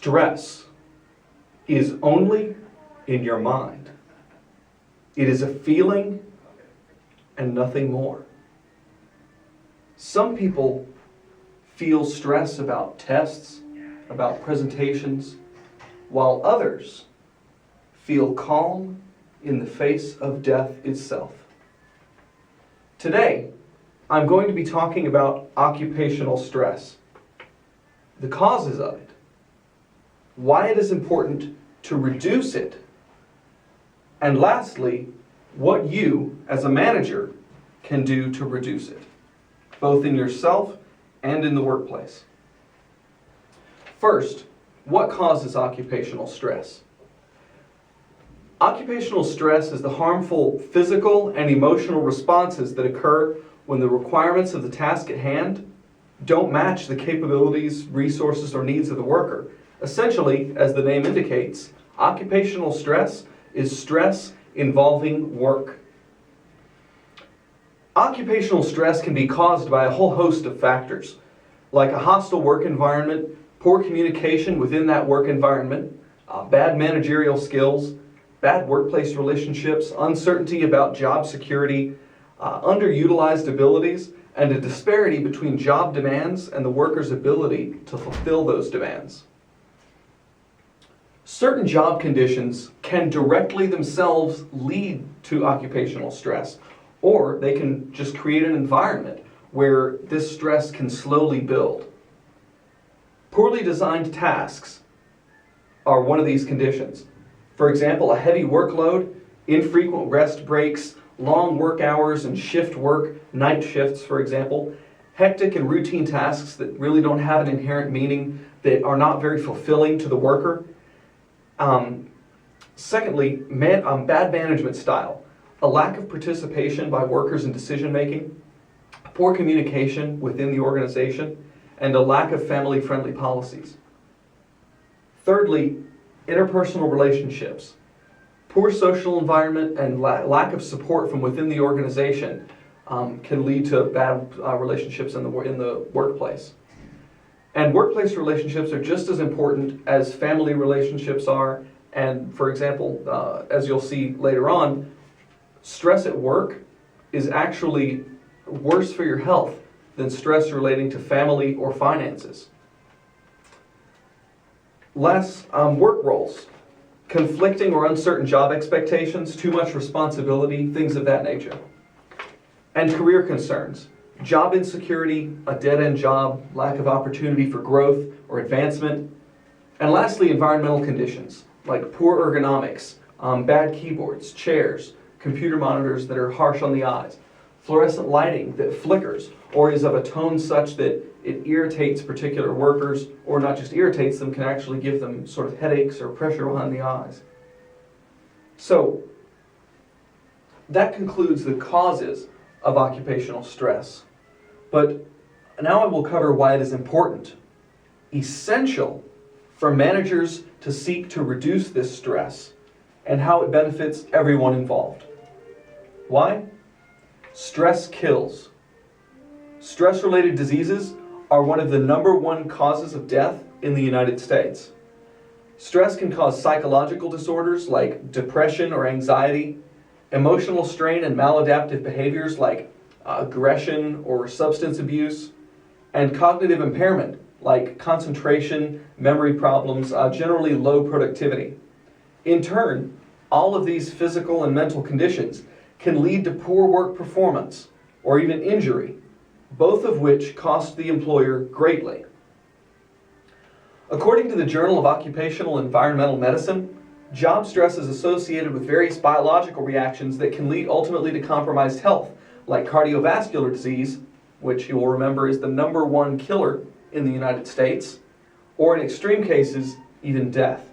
Stress is only in your mind. It is a feeling and nothing more. Some people feel stress about tests, about presentations, while others feel calm in the face of death itself. Today, I'm going to be talking about occupational stress, the causes of it, why it is important to reduce it, and lastly, what you, as a manager, can do to reduce it, both in yourself and in the workplace. First, what causes occupational stress? Occupational stress is the harmful physical and emotional responses that occur when the requirements of the task at hand don't match the capabilities, resources, or needs of the worker. Essentially, as the name indicates, occupational stress is stress involving work. Occupational stress can be caused by a whole host of factors, like a hostile work environment, poor communication within that work environment, bad managerial skills, bad workplace relationships, uncertainty about job security, underutilized abilities, and a disparity between job demands and the worker's ability to fulfill those demands. Certain job conditions can directly themselves lead to occupational stress, or they can just create an environment where this stress can slowly build. Poorly designed tasks are one of these conditions. For example, a heavy workload, infrequent rest breaks, long work hours and shift work, night shifts, for example, hectic and routine tasks that really don't have an inherent meaning, that are not very fulfilling to the worker. Secondly, bad management style, a lack of participation by workers in decision making, poor communication within the organization, and a lack of family-friendly policies. Thirdly, interpersonal relationships. Poor social environment and lack of support from within the organization can lead to bad relationships in the workplace. And workplace relationships are just as important as family relationships are. And for example, as you'll see later on, stress at work is actually worse for your health than stress relating to family or finances. Less work roles, conflicting or uncertain job expectations, too much responsibility, things of that nature. And career concerns, job insecurity, a dead-end job, lack of opportunity for growth or advancement. And lastly, environmental conditions, like poor ergonomics, bad keyboards, chairs, computer monitors that are harsh on the eyes, fluorescent lighting that flickers or is of a tone such that it irritates particular workers, or not just irritates them, can actually give them sort of headaches or pressure behind the eyes. So, that concludes the causes of occupational stress. But now I will cover why it is important, essential for managers to seek to reduce this stress, and how it benefits everyone involved. Why? Stress kills. Stress-related diseases are one of the #1 causes of death in the United States. Stress can cause psychological disorders like depression or anxiety, emotional strain and maladaptive behaviors like aggression or substance abuse, and cognitive impairment like concentration, memory problems, generally low productivity. In turn, all of these physical and mental conditions can lead to poor work performance or even injury, both of which cost the employer greatly. According to the Journal of Occupational and Environmental Medicine, job stress is associated with various biological reactions that can lead ultimately to compromised health, like cardiovascular disease, which you will remember is the #1 killer in the United States, or in extreme cases, even death.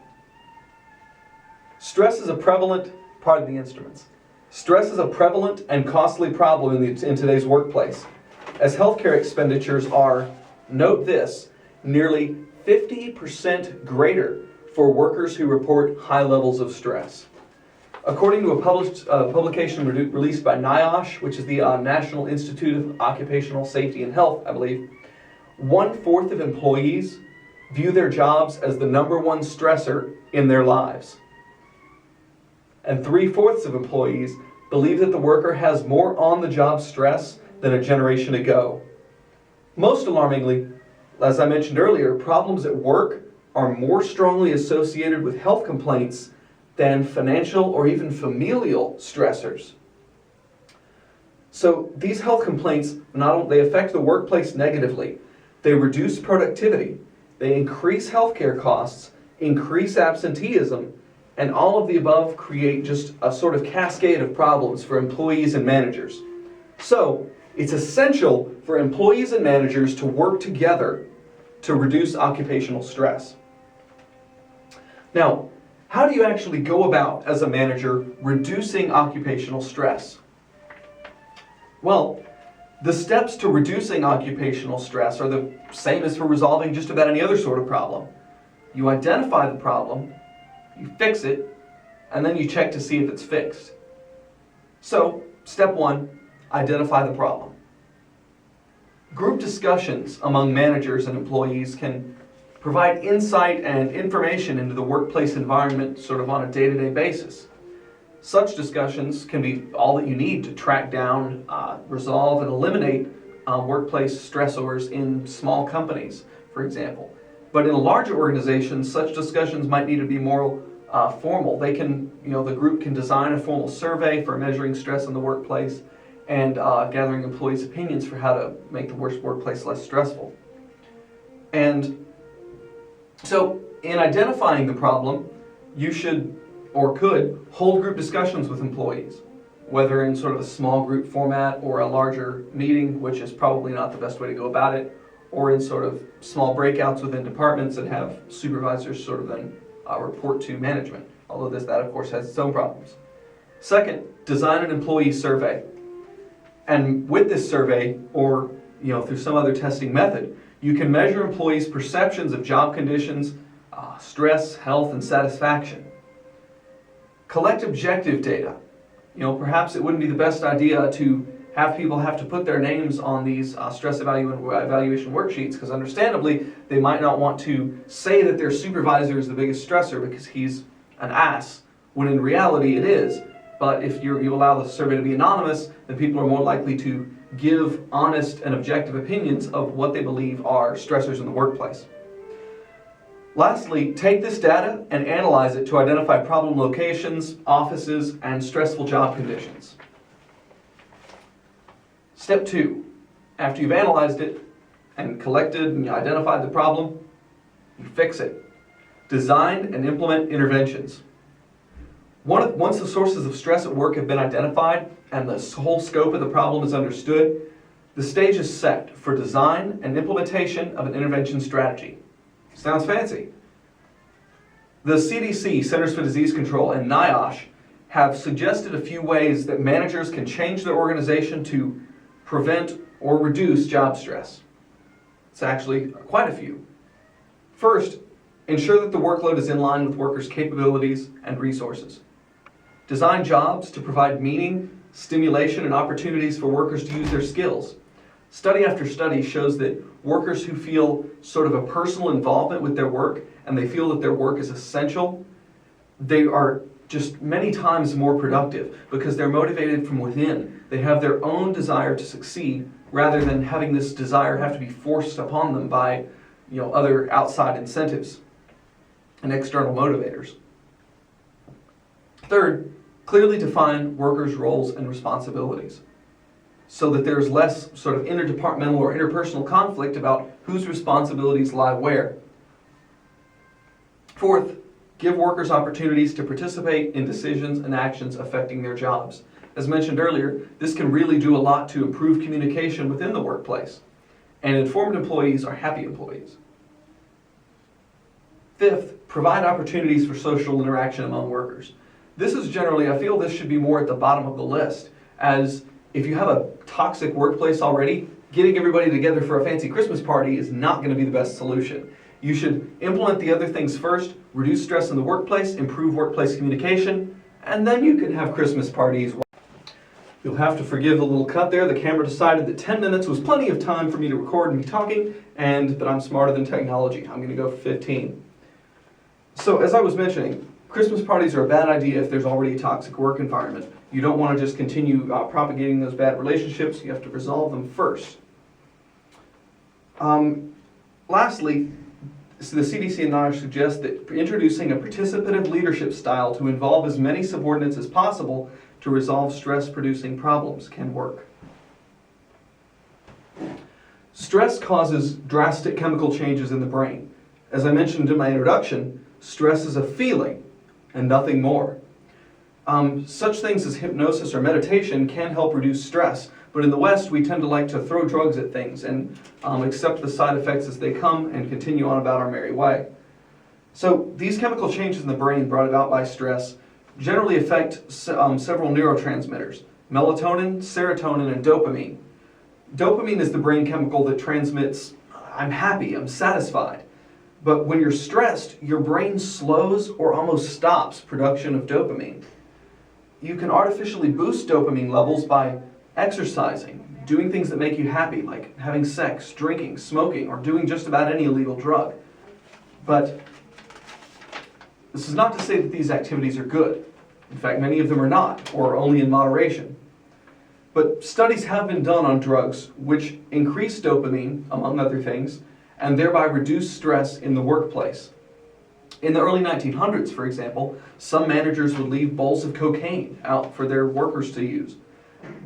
Stress is a prevalent and costly problem in today's workplace, as healthcare expenditures are, note this, nearly 50% greater for workers who report high levels of stress. According to a publication released by NIOSH, which is the National Institute of Occupational Safety and Health, I believe, 1/4 of employees view their jobs as the #1 stressor in their lives. And 3/4 of employees believe that the worker has more on-the-job stress than a generation ago. Most alarmingly, as I mentioned earlier, problems at work are more strongly associated with health complaints than financial or even familial stressors. So these health complaints, they affect the workplace negatively. They reduce productivity, they increase healthcare costs, increase absenteeism, and all of the above create just a sort of cascade of problems for employees and managers. So it's essential for employees and managers to work together to reduce occupational stress. Now, how do you actually go about, as a manager, reducing occupational stress? Well, the steps to reducing occupational stress are the same as for resolving just about any other sort of problem. You identify the problem, you fix it, and then you check to see if it's fixed. So, step 1, identify the problem. Group discussions among managers and employees can provide insight and information into the workplace environment sort of on a day-to-day basis. Such discussions can be all that you need to track down, resolve, and eliminate workplace stressors in small companies, for example. But in larger organizations, such discussions might need to be more formal. They can, the group can design a formal survey for measuring stress in the workplace and gathering employees' opinions for how to make the workplace less stressful. And so, in identifying the problem, you should or could hold group discussions with employees, whether in sort of a small group format or a larger meeting, which is probably not the best way to go about it, or in sort of small breakouts within departments and have supervisors sort of then report to management, although that of course has its own problems. Second, design an employee survey. And with this survey, or through some other testing method, you can measure employees' perceptions of job conditions, stress, health, and satisfaction. Collect objective data. Perhaps it wouldn't be the best idea to have people have to put their names on these stress evaluation worksheets, because understandably, they might not want to say that their supervisor is the biggest stressor because he's an ass, when in reality it is. But if you allow the survey to be anonymous, then people are more likely to give honest and objective opinions of what they believe are stressors in the workplace. Lastly, take this data and analyze it to identify problem locations, offices, and stressful job conditions. Step 2, after you've analyzed it and collected and identified the problem, you fix it. Design and implement interventions. Once the sources of stress at work have been identified and the whole scope of the problem is understood, the stage is set for design and implementation of an intervention strategy. Sounds fancy. The CDC, Centers for Disease Control, and NIOSH have suggested a few ways that managers can change their organization to prevent or reduce job stress. It's actually quite a few. First, ensure that the workload is in line with workers' capabilities and resources. Design jobs to provide meaning, stimulation, and opportunities for workers to use their skills. Study after study shows that workers who feel sort of a personal involvement with their work and they feel that their work is essential, they are just many times more productive because they're motivated from within. They have their own desire to succeed rather than having this desire have to be forced upon them by other outside incentives and external motivators. Third, clearly define workers' roles and responsibilities so that there's less sort of interdepartmental or interpersonal conflict about whose responsibilities lie where. Fourth, give workers opportunities to participate in decisions and actions affecting their jobs. As mentioned earlier, this can really do a lot to improve communication within the workplace, and informed employees are happy employees. Fifth, provide opportunities for social interaction among workers. This is generally, I feel this should be more at the bottom of the list, as if you have a toxic workplace already, getting everybody together for a fancy Christmas party is not going to be the best solution. You should implement the other things first, reduce stress in the workplace, improve workplace communication, and then you can have Christmas parties. You'll have to forgive the little cut there. The camera decided that 10 minutes was plenty of time for me to record and be talking, and that I'm smarter than technology. I'm going to go for 15. So as I was mentioning, Christmas parties are a bad idea if there's already a toxic work environment. You don't want to just continue propagating those bad relationships. You have to resolve them first. Lastly, so the CDC and NIOSH suggest that introducing a participative leadership style to involve as many subordinates as possible to resolve stress-producing problems can work. Stress causes drastic chemical changes in the brain. As I mentioned in my introduction, stress is a feeling and nothing more. Such things as hypnosis or meditation can help reduce stress, but in the West we tend to like to throw drugs at things and accept the side effects as they come and continue on about our merry way. So these chemical changes in the brain brought about by stress generally affect several neurotransmitters: melatonin, serotonin, and dopamine. Dopamine is the brain chemical that transmits, I'm happy, I'm satisfied. But when you're stressed, your brain slows or almost stops production of dopamine. You can artificially boost dopamine levels by exercising, doing things that make you happy, like having sex, drinking, smoking, or doing just about any illegal drug. But this is not to say that these activities are good. In fact, many of them are not, or only in moderation. But studies have been done on drugs which increase dopamine, among other things, and thereby reduce stress in the workplace. In the early 1900s, for example, some managers would leave bowls of cocaine out for their workers to use.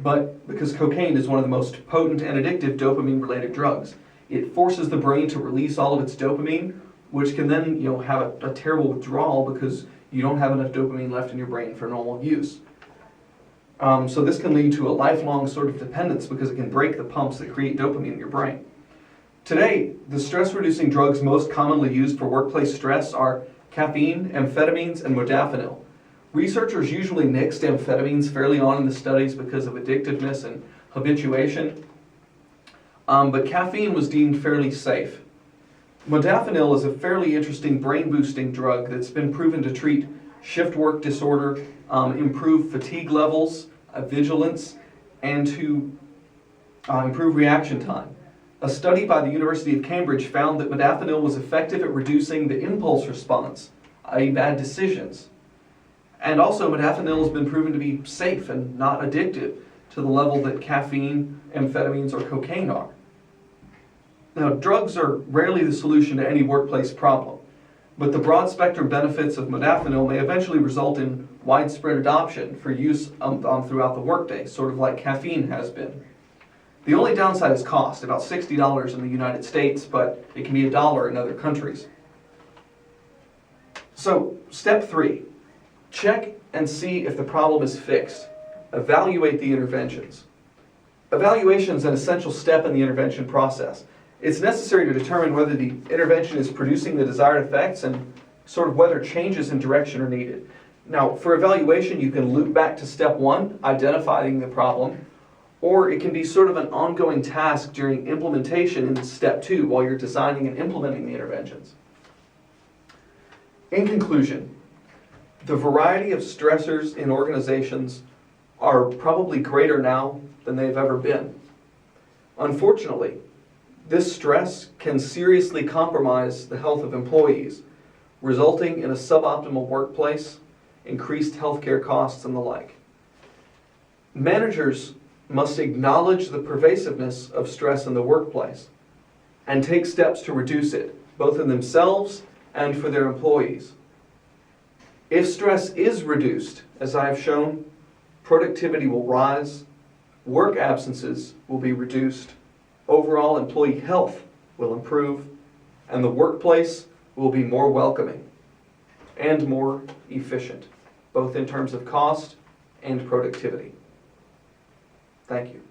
But because cocaine is one of the most potent and addictive dopamine-related drugs, it forces the brain to release all of its dopamine, which can then have a terrible withdrawal because you don't have enough dopamine left in your brain for normal use. So this can lead to a lifelong sort of dependence because it can break the pumps that create dopamine in your brain. Today, the stress-reducing drugs most commonly used for workplace stress are caffeine, amphetamines, and modafinil. Researchers usually nixed amphetamines fairly on in the studies because of addictiveness and habituation, but caffeine was deemed fairly safe. Modafinil is a fairly interesting brain-boosting drug that's been proven to treat shift work disorder, improve fatigue levels, vigilance, and to improve reaction time. A study by the University of Cambridge found that modafinil was effective at reducing the impulse response, i.e. bad decisions. And also modafinil has been proven to be safe and not addictive to the level that caffeine, amphetamines, or cocaine are. Now, drugs are rarely the solution to any workplace problem, but the broad spectrum benefits of modafinil may eventually result in widespread adoption for use throughout the workday, sort of like caffeine has been. The only downside is cost, about $60 in the United States, but it can be $1 in other countries. So, step 3, check and see if the problem is fixed. Evaluate the interventions. Evaluation is an essential step in the intervention process. It's necessary to determine whether the intervention is producing the desired effects and sort of whether changes in direction are needed. Now, for evaluation, you can loop back to step 1, identifying the problem, or it can be sort of an ongoing task during implementation in step 2 while you're designing and implementing the interventions. In conclusion, the variety of stressors in organizations are probably greater now than they've ever been. Unfortunately, this stress can seriously compromise the health of employees, resulting in a suboptimal workplace, increased healthcare costs, and the like. Managers must acknowledge the pervasiveness of stress in the workplace and take steps to reduce it, both in themselves and for their employees. If stress is reduced, as I have shown, productivity will rise, work absences will be reduced, overall employee health will improve, and the workplace will be more welcoming and more efficient, both in terms of cost and productivity. Thank you.